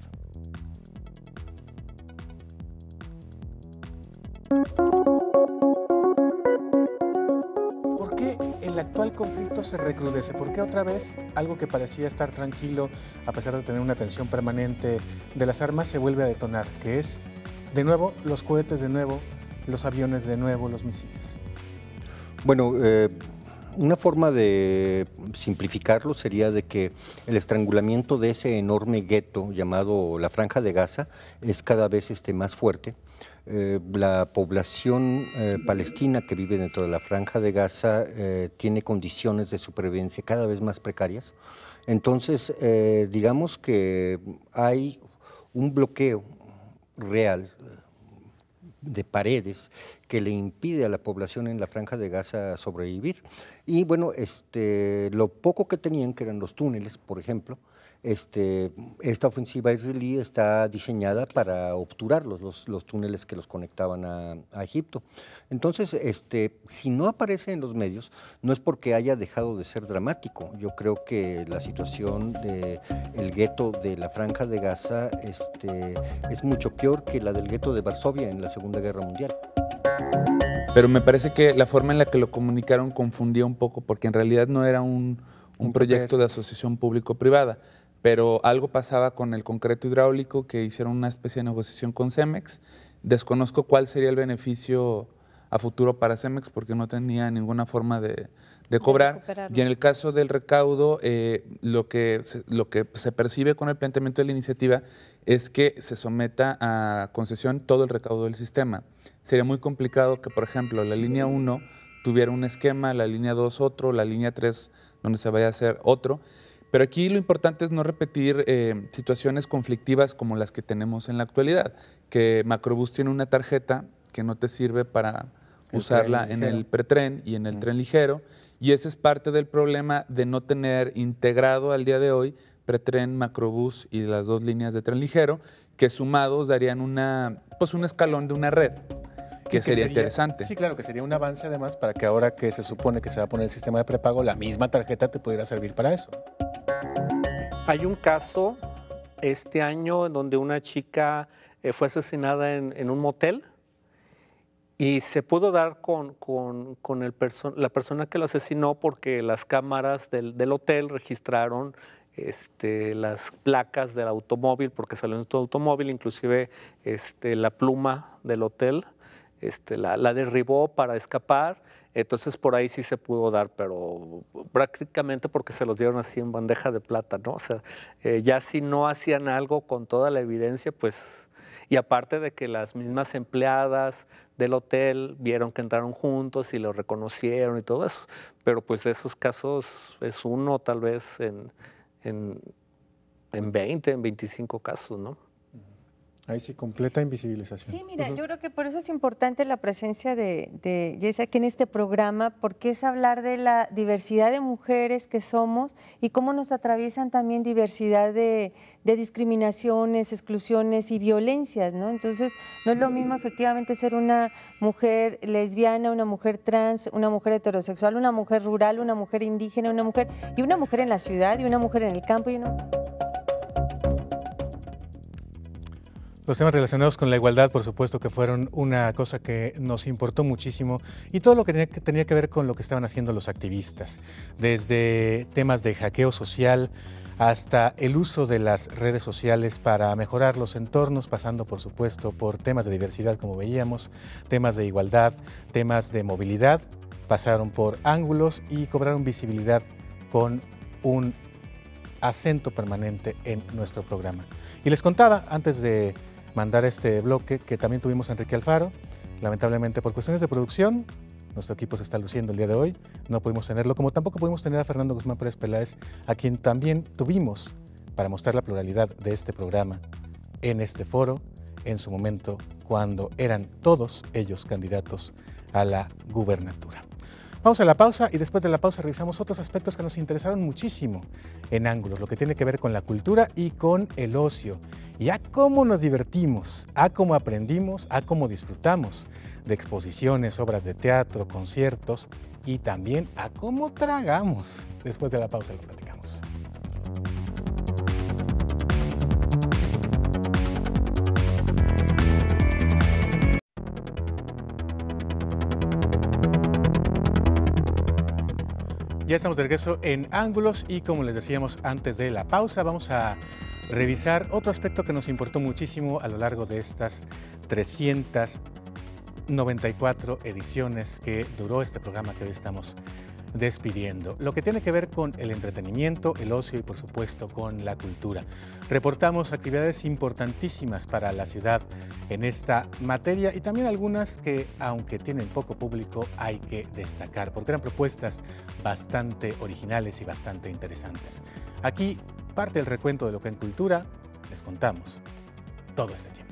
¿Por qué el actual conflicto se recrudece? ¿Por qué otra vez algo que parecía estar tranquilo, a pesar de tener una tensión permanente de las armas, se vuelve a detonar? Que es, de nuevo, los cohetes de nuevo, los aviones de nuevo, los misiles. Bueno, una forma de simplificarlo sería de que el estrangulamiento de ese enorme gueto llamado la Franja de Gaza es cada vez más fuerte. La población palestina que vive dentro de la Franja de Gaza tiene condiciones de supervivencia cada vez más precarias. Entonces, digamos que hay un bloqueo real de paredes que le impide a la población en la Franja de Gaza sobrevivir. Y bueno, lo poco que tenían, que eran los túneles, por ejemplo, esta ofensiva israelí está diseñada para obturarlos, los túneles que los conectaban a Egipto. Entonces, si no aparece en los medios, no es porque haya dejado de ser dramático. Yo creo que la situación del gueto de la Franja de Gaza es mucho peor que la del gueto de Varsovia en la Segunda Guerra Mundial. Pero me parece que la forma en la que lo comunicaron confundía un poco, porque en realidad no era un proyecto de asociación público-privada, pero algo pasaba con el concreto hidráulico, que hicieron una especie de negociación con Cemex. Desconozco cuál sería el beneficio a futuro para Cemex, porque no tenía ninguna forma de cobrar. Y en el caso del recaudo, lo que se percibe con el planteamiento de la iniciativa es que se someta a concesión todo el recaudo del sistema. Sería muy complicado que, por ejemplo, la línea 1 tuviera un esquema, la línea 2 otro, la línea 3 donde se vaya a hacer otro. Pero aquí lo importante es no repetir situaciones conflictivas como las que tenemos en la actualidad, que Macrobús tiene una tarjeta que no te sirve para usarla en el pretren y en el tren ligero, y ese es parte del problema de no tener integrado al día de hoy pretren, Macrobús y las dos líneas de tren ligero, que sumados darían un escalón de una red, que sería interesante. Sí, claro, que sería un avance además para que ahora que se supone que se va a poner el sistema de prepago, la misma tarjeta te pudiera servir para eso. Hay un caso este año en donde una chica fue asesinada en un motel y se pudo dar con la persona que lo asesinó porque las cámaras del hotel registraron las placas del automóvil, porque salió en tu automóvil, inclusive la pluma del hotel la derribó para escapar. Entonces por ahí sí se pudo dar, pero prácticamente porque se los dieron así en bandeja de plata, ¿no? O sea, ya si no hacían algo con toda la evidencia, pues, y aparte de que las mismas empleadas del hotel vieron que entraron juntos y lo reconocieron y todo eso, pero pues de esos casos es uno tal vez en 20, en 25 casos, ¿no? Ahí sí, completa invisibilización. Sí, mira, yo creo que por eso es importante la presencia de Jess aquí en este programa, porque es hablar de la diversidad de mujeres que somos y cómo nos atraviesan también diversidad de discriminaciones, exclusiones y violencias, ¿no? Entonces, no es lo mismo efectivamente ser una mujer lesbiana, una mujer trans, una mujer heterosexual, una mujer rural, una mujer indígena, una mujer en la ciudad y una mujer en el campo y una... Los temas relacionados con la igualdad, por supuesto, que fueron una cosa que nos importó muchísimo, y todo lo que tenía que ver con lo que estaban haciendo los activistas, desde temas de hackeo social hasta el uso de las redes sociales para mejorar los entornos, pasando, por supuesto, por temas de diversidad, como veíamos, temas de igualdad, temas de movilidad, pasaron por ángulos y cobraron visibilidad con un acento permanente en nuestro programa. Y les contaba, antes de mandar este bloque, que también tuvimos a Enrique Alfaro. Lamentablemente, por cuestiones de producción, nuestro equipo se está luciendo el día de hoy, no pudimos tenerlo, como tampoco pudimos tener a Fernando Guzmán Pérez Peláez, a quien también tuvimos para mostrar la pluralidad de este programa en este foro, en su momento, cuando eran todos ellos candidatos a la gubernatura. Vamos a la pausa y después de la pausa revisamos otros aspectos que nos interesaron muchísimo en Ángulos, lo que tiene que ver con la cultura y con el ocio, y a cómo nos divertimos, a cómo aprendimos, a cómo disfrutamos de exposiciones, obras de teatro, conciertos y también a cómo tragamos. Después de la pausa lo platicamos. Ya estamos de regreso en Ángulos y como les decíamos antes de la pausa, vamos a revisar otro aspecto que nos importó muchísimo a lo largo de estas 394 ediciones que duró este programa que hoy estamos despidiendo. Lo que tiene que ver con el entretenimiento, el ocio y por supuesto con la cultura. Reportamos actividades importantísimas para la ciudad en esta materia y también algunas que, aunque tienen poco público, hay que destacar porque eran propuestas bastante originales y bastante interesantes. Aquí parte del recuento de lo que en cultura les contamos todo este tiempo.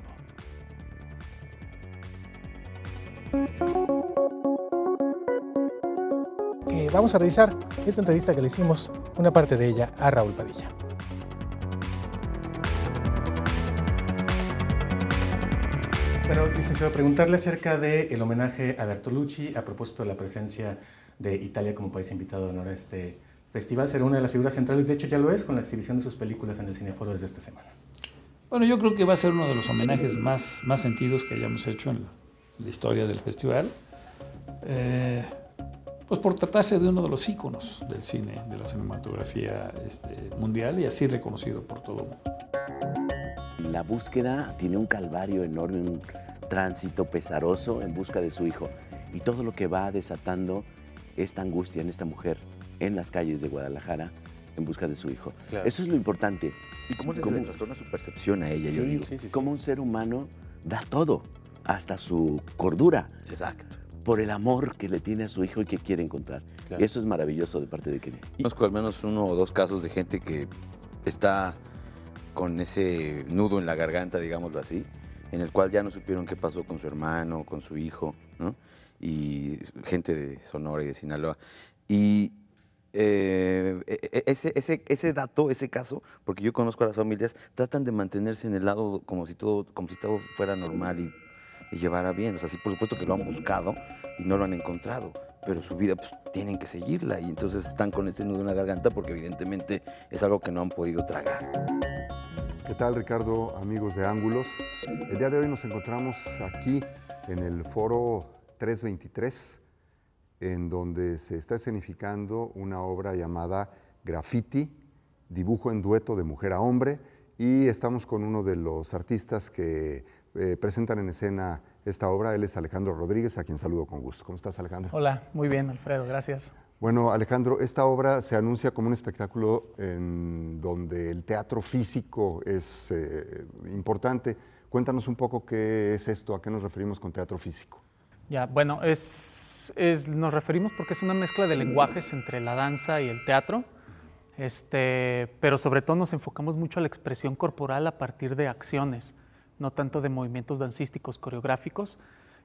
Vamos a revisar esta entrevista que le hicimos, una parte de ella, a Raúl Padilla. Bueno, licenciado, preguntarle acerca del homenaje a Bertolucci a propósito de la presencia de Italia como país invitado de honor a este festival. Será una de las figuras centrales, de hecho ya lo es, con la exhibición de sus películas en el Cineforo desde esta semana. Bueno, yo creo que va a ser uno de los homenajes más sentidos que hayamos hecho en la historia del festival. Pues por tratarse de uno de los íconos del cine, de la cinematografía mundial y así reconocido por todo el mundo. La búsqueda tiene un calvario enorme, un tránsito pesaroso en busca de su hijo y todo lo que va desatando esta angustia en esta mujer en las calles de Guadalajara en busca de su hijo. Claro. Eso es lo importante. ¿Y cómo le trastorna su percepción a ella? Sí, yo digo. sí. Como un ser humano da todo, hasta su cordura. Exacto. Por el amor que le tiene a su hijo y que quiere encontrar. Claro. Y eso es maravilloso de parte de Kenny. Conozco al menos 1 o 2 casos de gente que está con ese nudo en la garganta, digámoslo así, en el cual ya no supieron qué pasó con su hermano, con su hijo, ¿no? Y gente de Sonora y de Sinaloa. Y ese dato, ese caso, porque yo conozco a las familias, tratan de mantenerse en el lado como si todo fuera normal y llevara bien. O sea, sí, por supuesto que lo han buscado y no lo han encontrado, pero su vida pues tienen que seguirla y entonces están con ese nudo en la garganta porque evidentemente es algo que no han podido tragar. ¿Qué tal, Ricardo, amigos de Ángulos? El día de hoy nos encontramos aquí en el Foro 323, en donde se está escenificando una obra llamada Graffiti, dibujo en dueto de mujer a hombre, y estamos con uno de los artistas que presentan en escena esta obra. Él es Alejandro Rodríguez, a quien saludo con gusto. ¿Cómo estás, Alejandro? Hola, muy bien, Alfredo, gracias. Bueno, Alejandro, esta obra se anuncia como un espectáculo en donde el teatro físico es importante. Cuéntanos un poco qué es esto, a qué nos referimos con teatro físico. Ya, bueno, nos referimos porque es una mezcla de lenguajes entre la danza y el teatro, pero sobre todo nos enfocamos mucho a la expresión corporal a partir de acciones. no tanto de movimientos dancísticos coreográficos.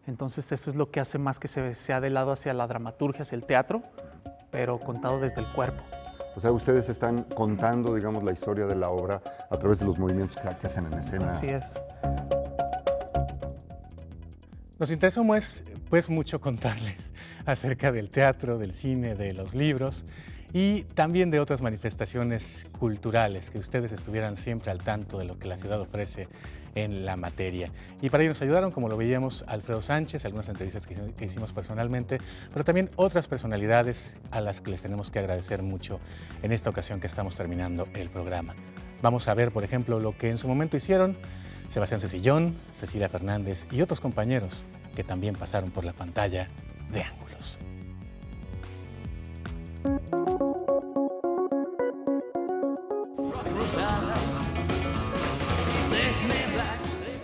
Entonces eso es lo que hace más que se sea de lado hacia la dramaturgia, hacia el teatro, pero contado desde el cuerpo. O sea, ustedes están contando, digamos, la historia de la obra a través de los movimientos que hacen en escena. Así es. Nos interesa pues mucho contarles acerca del teatro, del cine, de los libros y también de otras manifestaciones culturales, que ustedes estuvieran siempre al tanto de lo que la ciudad ofrece en la materia. Y para ello nos ayudaron, como lo veíamos, Alfredo Sánchez, algunas entrevistas que hicimos personalmente, pero también otras personalidades a las que les tenemos que agradecer mucho en esta ocasión que estamos terminando el programa. Vamos a ver, por ejemplo, lo que en su momento hicieron Sebastián Cecillón, Cecilia Fernández y otros compañeros que también pasaron por la pantalla de Ángulos.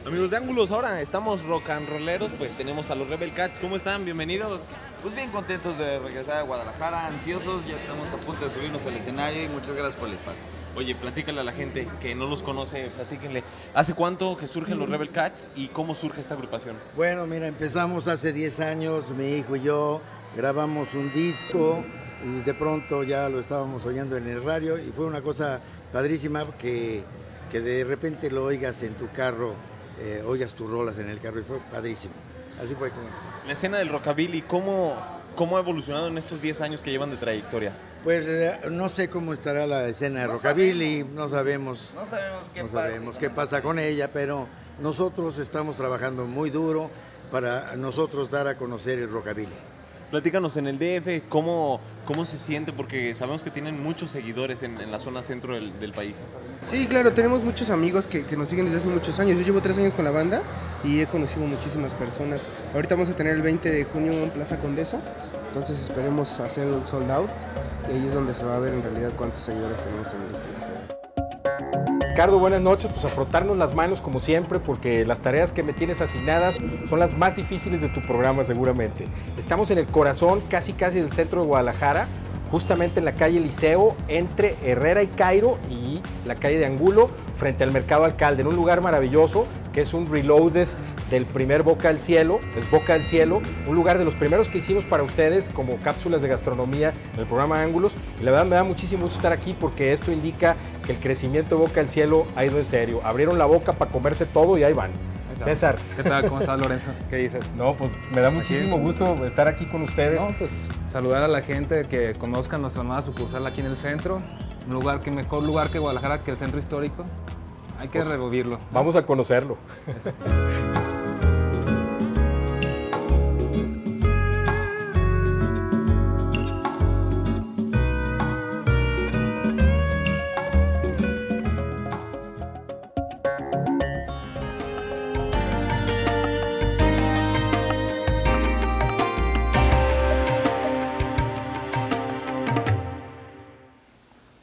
Amigos de Ángulos, ahora estamos rock and rolleros, pues tenemos a los Rebel Cats. ¿Cómo están? Bienvenidos. Pues bien contentos de regresar a Guadalajara, ansiosos, ya estamos a punto de subirnos al escenario y muchas gracias por el espacio. Oye, platícale a la gente que no los conoce, platíquenle. ¿Hace cuánto que surgen los Rebel Cats y cómo surge esta agrupación? Bueno, mira, empezamos hace 10 años, mi hijo y yo grabamos un disco y de pronto ya lo estábamos oyendo en el radio y fue una cosa padrísima que de repente lo oigas en tu carro, oigas tus rolas en el carro y fue padrísimo. Así fue como empezó. La escena del rockabilly, ¿cómo ha evolucionado en estos 10 años que llevan de trayectoria? Pues no sé cómo estará la escena de rockabilly, no sabemos qué pasa con ella, pero nosotros estamos trabajando muy duro para nosotros dar a conocer el rockabilly. Platícanos en el DF, ¿cómo se siente? Porque sabemos que tienen muchos seguidores en la zona centro del país. Sí, claro, tenemos muchos amigos que nos siguen desde hace muchos años. Yo llevo 3 años con la banda y he conocido muchísimas personas. Ahorita vamos a tener el 20 de junio en Plaza Condesa, entonces esperemos hacer un sold out y ahí es donde se va a ver en realidad cuántos seguidores tenemos en el distrito. Ricardo, buenas noches, pues a frotarnos las manos como siempre porque las tareas que me tienes asignadas son las más difíciles de tu programa seguramente. Estamos en el corazón casi del centro de Guadalajara, justamente en la calle Liceo, entre Herrera y Cairo y la calle de Angulo, frente al Mercado Alcalde, en un lugar maravilloso que es un reloaded del primer Boca al Cielo, es Boca al Cielo, un lugar de los primeros que hicimos para ustedes como cápsulas de gastronomía en el programa Ángulos, y la verdad me da muchísimo gusto estar aquí porque esto indica que el crecimiento de Boca al Cielo ha ido en serio. Abrieron la boca para comerse todo y ahí van. César. ¿Qué tal? ¿Cómo estás, Lorenzo? ¿Qué dices? No, pues me da muchísimo gusto estar aquí con ustedes. No, pues saludar a la gente, que conozcan nuestra nueva sucursal aquí en el centro, un lugar que mejor lugar que Guadalajara, que el centro histórico. Hay que revivirlo. Vamos a conocerlo.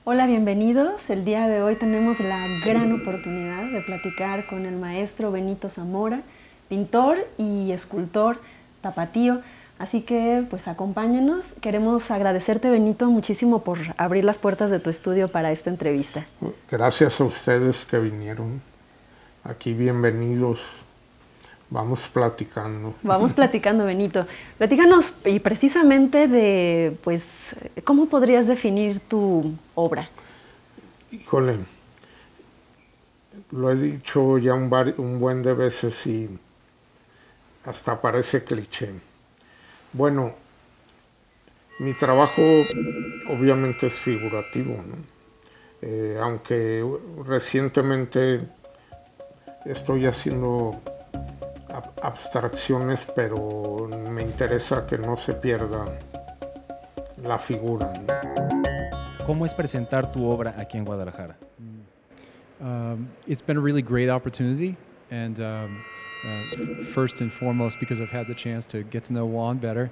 Hola, bienvenidos. El día de hoy tenemos la gran oportunidad de platicar con el maestro Benito Zamora, pintor y escultor tapatío. Así que, pues, acompáñenos. Queremos agradecerte, Benito, muchísimo por abrir las puertas de tu estudio para esta entrevista. Gracias a ustedes que vinieron. Aquí, bienvenidos. Vamos platicando. Vamos platicando, Benito. Platícanos y precisamente de, pues, ¿cómo podrías definir tu obra? Híjole, lo he dicho ya un buen de veces y hasta parece cliché. Bueno, mi trabajo obviamente es figurativo, ¿no? Aunque recientemente estoy haciendo abstracciones, pero me interesa que no se pierda la figura, ¿no? ¿Cómo es presentar tu obra aquí en Guadalajara? It's been a really great opportunity, and first and foremost because I've had the chance to get to know Juan better,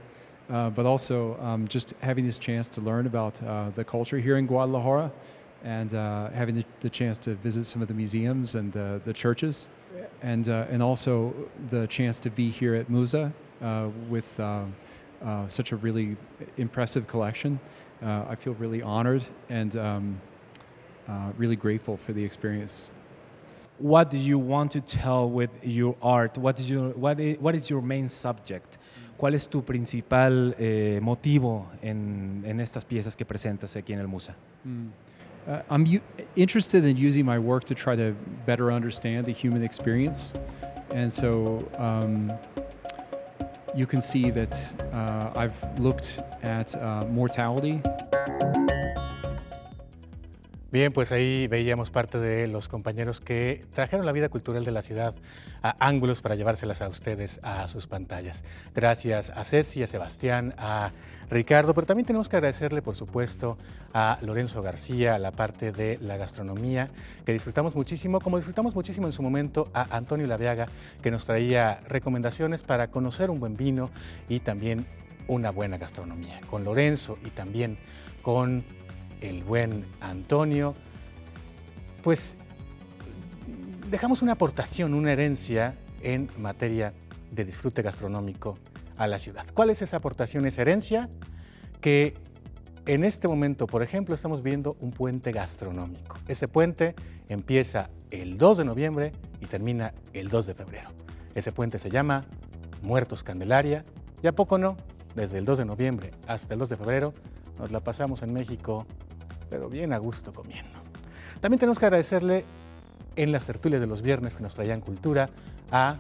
but also just having this chance to learn about the culture here in Guadalajara, and having the chance to visit some of the museums and the churches. And also the chance to be here at Musa with such a really impressive collection. I feel really honored and really grateful for the experience. what do you want to tell with your art? What is your main subject? ¿Cuál es tu principal motivo en estas piezas que presentas aquí en el Musa? I'm interested in using my work to try to better understand the human experience. And so you can see that I've looked at mortality. Bien, pues ahí veíamos parte de los compañeros que trajeron la vida cultural de la ciudad a Ángulos para llevárselas a ustedes a sus pantallas. Gracias a Ceci, a Sebastián, a Ricardo, pero también tenemos que agradecerle, por supuesto, a Lorenzo García, a la parte de la gastronomía, que disfrutamos muchísimo, como disfrutamos muchísimo en su momento a Antonio Laviaga, que nos traía recomendaciones para conocer un buen vino y también una buena gastronomía. Con Lorenzo y también con el buen Antonio, pues dejamos una aportación, una herencia en materia de disfrute gastronómico a la ciudad. ¿Cuál es esa aportación, esa herencia? Que en este momento, por ejemplo, estamos viendo un puente gastronómico. Ese puente empieza el 2 de noviembre y termina el 2 de febrero. Ese puente se llama Muertos Candelaria, y a poco no, desde el 2 de noviembre hasta el 2 de febrero nos la pasamos en México, pero bien a gusto comiendo. También tenemos que agradecerle en las tertulias de los viernes que nos traían cultura a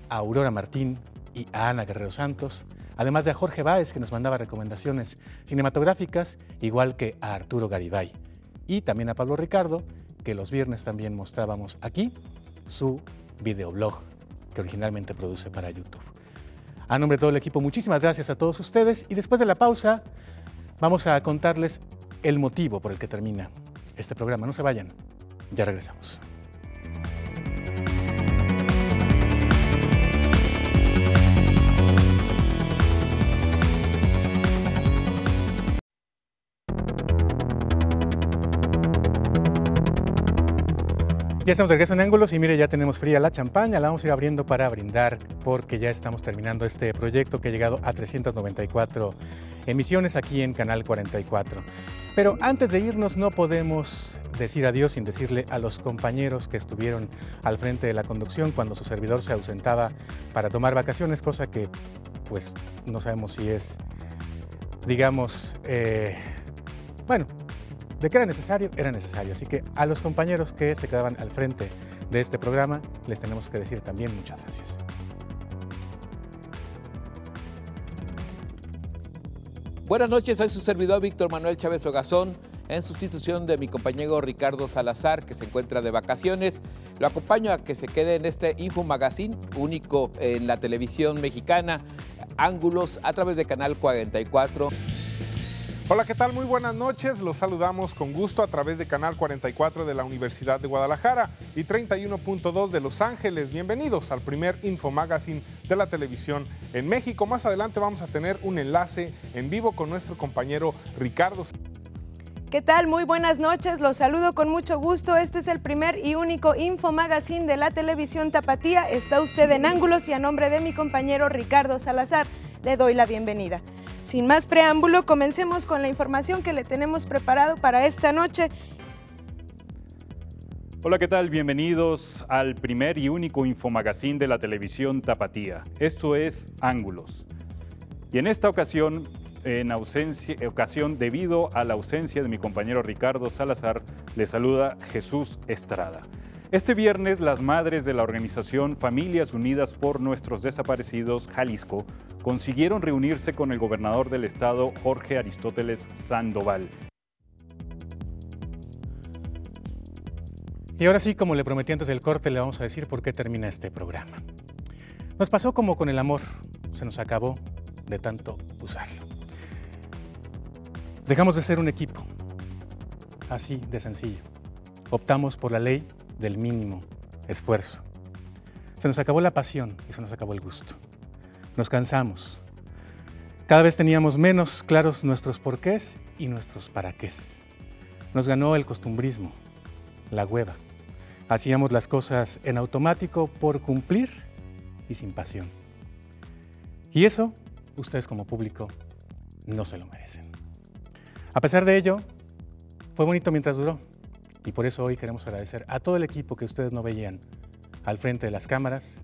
Aurora Martín y a Ana Guerrero Santos, además de a Jorge Báez, que nos mandaba recomendaciones cinematográficas, igual que a Arturo Garibay, y también a Pablo Ricardo, que los viernes también mostrábamos aquí su videoblog que originalmente produce para YouTube. A nombre de todo el equipo, muchísimas gracias a todos ustedes, y después de la pausa vamos a contarles el motivo por el que termina este programa. No se vayan, ya regresamos. Ya estamos de regreso en Ángulos y mire, ya tenemos fría la champaña, la vamos a ir abriendo para brindar porque ya estamos terminando este proyecto que ha llegado a 394 emisiones aquí en Canal 44. Pero antes de irnos no podemos decir adiós sin decirle a los compañeros que estuvieron al frente de la conducción cuando su servidor se ausentaba para tomar vacaciones, cosa que pues no sabemos si es, digamos, bueno, de que era necesario, era necesario. Así que a los compañeros que se quedaban al frente de este programa les tenemos que decir también muchas gracias. Buenas noches, soy su servidor Víctor Manuel Chávez Ogazón, en sustitución de mi compañero Ricardo Salazar, que se encuentra de vacaciones. Lo acompaño a que se quede en este Info Magazine, único en la televisión mexicana, Ángulos, a través de Canal 44. Hola, ¿qué tal? Muy buenas noches. Los saludamos con gusto a través de Canal 44 de la Universidad de Guadalajara y 31.2 de Los Ángeles. Bienvenidos al primer Info Magazine de la televisión en México. Más adelante vamos a tener un enlace en vivo con nuestro compañero Ricardo. ¿Qué tal? Muy buenas noches, los saludo con mucho gusto. Este es el primer y único Info Magazine de la televisión tapatía. Está usted en Ángulos y a nombre de mi compañero Ricardo Salazar le doy la bienvenida. Sin más preámbulo, comencemos con la información que le tenemos preparado para esta noche. Hola, ¿qué tal? Bienvenidos al primer y único Infomagazine de la televisión tapatía. Esto es Ángulos. Y en esta ocasión, debido a la ausencia de mi compañero Ricardo Salazar, le saluda Jesús Estrada. Este viernes, las madres de la organización Familias Unidas por Nuestros Desaparecidos, Jalisco, consiguieron reunirse con el gobernador del estado, Jorge Aristóteles Sandoval. Y ahora sí, como le prometí antes del corte, le vamos a decir por qué termina este programa. Nos pasó como con el amor, se nos acabó de tanto usarlo. Dejamos de ser un equipo, así de sencillo. Optamos por la ley del mínimo esfuerzo. Se nos acabó la pasión y se nos acabó el gusto. Nos cansamos. Cada vez teníamos menos claros nuestros porqués y nuestros paraqués. Nos ganó el costumbrismo, la hueva. Hacíamos las cosas en automático por cumplir y sin pasión. Y eso, ustedes como público, no se lo merecen. A pesar de ello, fue bonito mientras duró. Y por eso hoy queremos agradecer a todo el equipo que ustedes no veían al frente de las cámaras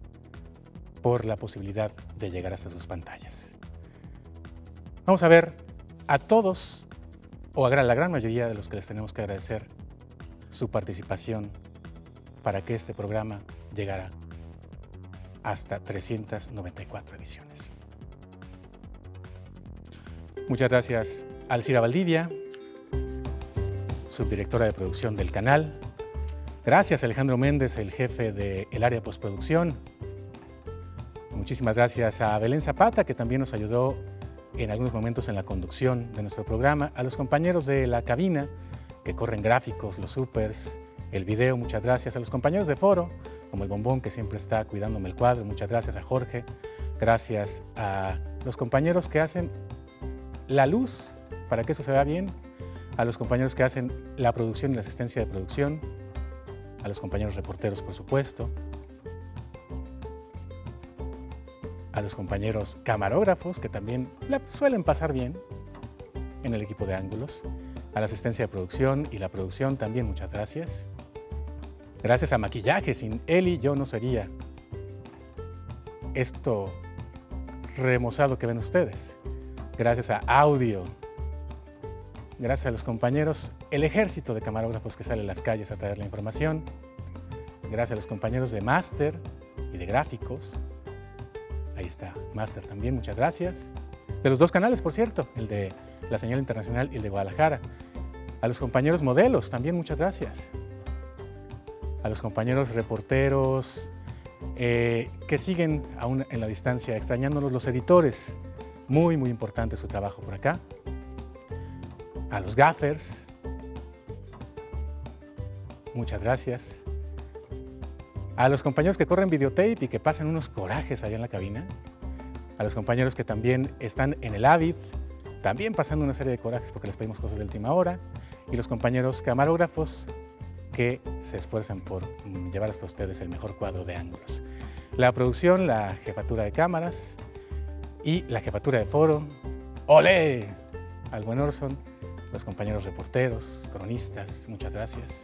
por la posibilidad de llegar hasta sus pantallas. Vamos a ver a todos, o a la gran mayoría de los que les tenemos que agradecer su participación para que este programa llegara hasta 394 ediciones. Muchas gracias a Alcira Valdivia, subdirectora de producción del canal. Gracias a Alejandro Méndez, el jefe del área de postproducción. Muchísimas gracias a Belén Zapata, que también nos ayudó en algunos momentos en la conducción de nuestro programa. A los compañeros de la cabina, que corren gráficos, los supers, el video, muchas gracias. A los compañeros de foro, como el Bombón, que siempre está cuidándome el cuadro, muchas gracias a Jorge. Gracias a los compañeros que hacen la luz para que eso se vea bien, a los compañeros que hacen la producción y la asistencia de producción, a los compañeros reporteros, por supuesto, a los compañeros camarógrafos, que también la suelen pasar bien en el equipo de ángulos, a la asistencia de producción y la producción también, muchas gracias. Gracias a maquillaje, sin Eli yo no sería esto remozado que ven ustedes. Gracias a audio, gracias a los compañeros, el ejército de camarógrafos que sale a las calles a traer la información. Gracias a los compañeros de máster y de gráficos. Ahí está, máster también, muchas gracias. De los dos canales, por cierto, el de la señal internacional y el de Guadalajara. A los compañeros modelos también, muchas gracias. A los compañeros reporteros que siguen aún en la distancia, extrañándonos, los editores. Muy importante su trabajo por acá. A los gaffers, muchas gracias. A los compañeros que corren videotape y que pasan unos corajes allá en la cabina. A los compañeros que también están en el Avid, también pasando una serie de corajes porque les pedimos cosas de última hora. Y los compañeros camarógrafos que se esfuerzan por llevar hasta ustedes el mejor cuadro de ángulos. La producción, la jefatura de cámaras y la jefatura de foro. ¡Olé! Al buen Orson, los compañeros reporteros, cronistas, muchas gracias.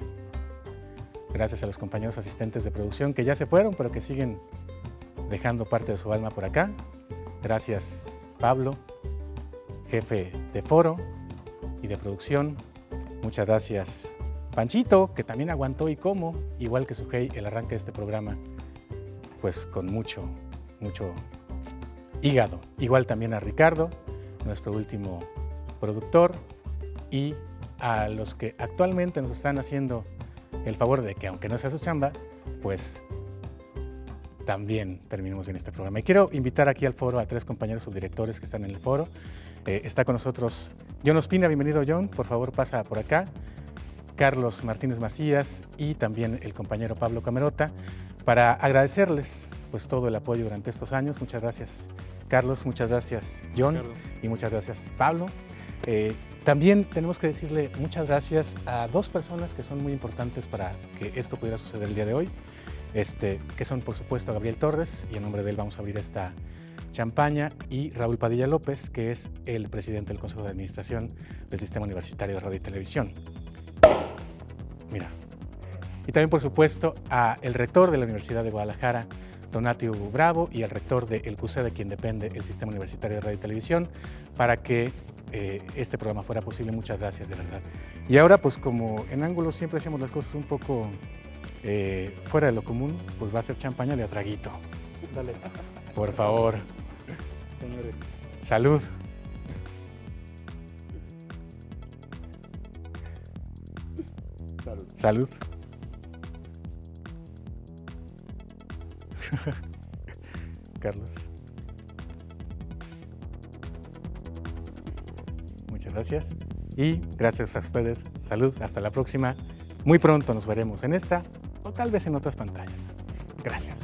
Gracias a los compañeros asistentes de producción que ya se fueron, pero que siguen dejando parte de su alma por acá. Gracias, Pablo, jefe de foro y de producción. Muchas gracias, Panchito, que también aguantó y como, igual que Sujei, el arranque de este programa, pues con mucho hígado. Igual también a Ricardo, nuestro último productor, y a los que actualmente nos están haciendo el favor de que, aunque no sea su chamba, pues también terminemos bien este programa. Y quiero invitar aquí al foro a tres compañeros subdirectores que están en el foro. Está con nosotros John Ospina, bienvenido John, por favor pasa por acá. Carlos Martínez Macías y también el compañero Pablo Camerota, para agradecerles pues todo el apoyo durante estos años. Muchas gracias Carlos, muchas gracias John y muchas gracias Pablo. También tenemos que decirle muchas gracias a dos personas que son muy importantes para que esto pudiera suceder el día de hoy, que son por supuesto Gabriel Torres, y en nombre de él vamos a abrir esta champaña, y Raúl Padilla López, que es el presidente del Consejo de Administración del Sistema Universitario de Radio y Televisión. Mira. Y también por supuesto a el rector de la Universidad de Guadalajara, Donatio Bravo, y al rector del CUSE, de quien depende el Sistema Universitario de Radio y Televisión, para que este programa fuera posible. Muchas gracias, de verdad. Y ahora, pues como en Ángulos siempre hacemos las cosas un poco fuera de lo común, pues va a ser champaña de a traguito. Dale. Por favor. Señores. Salud. Salud. Salud. Carlos. Muchas gracias. Y gracias a ustedes. Salud. Hasta la próxima. Muy pronto nos veremos en esta o tal vez en otras pantallas. Gracias.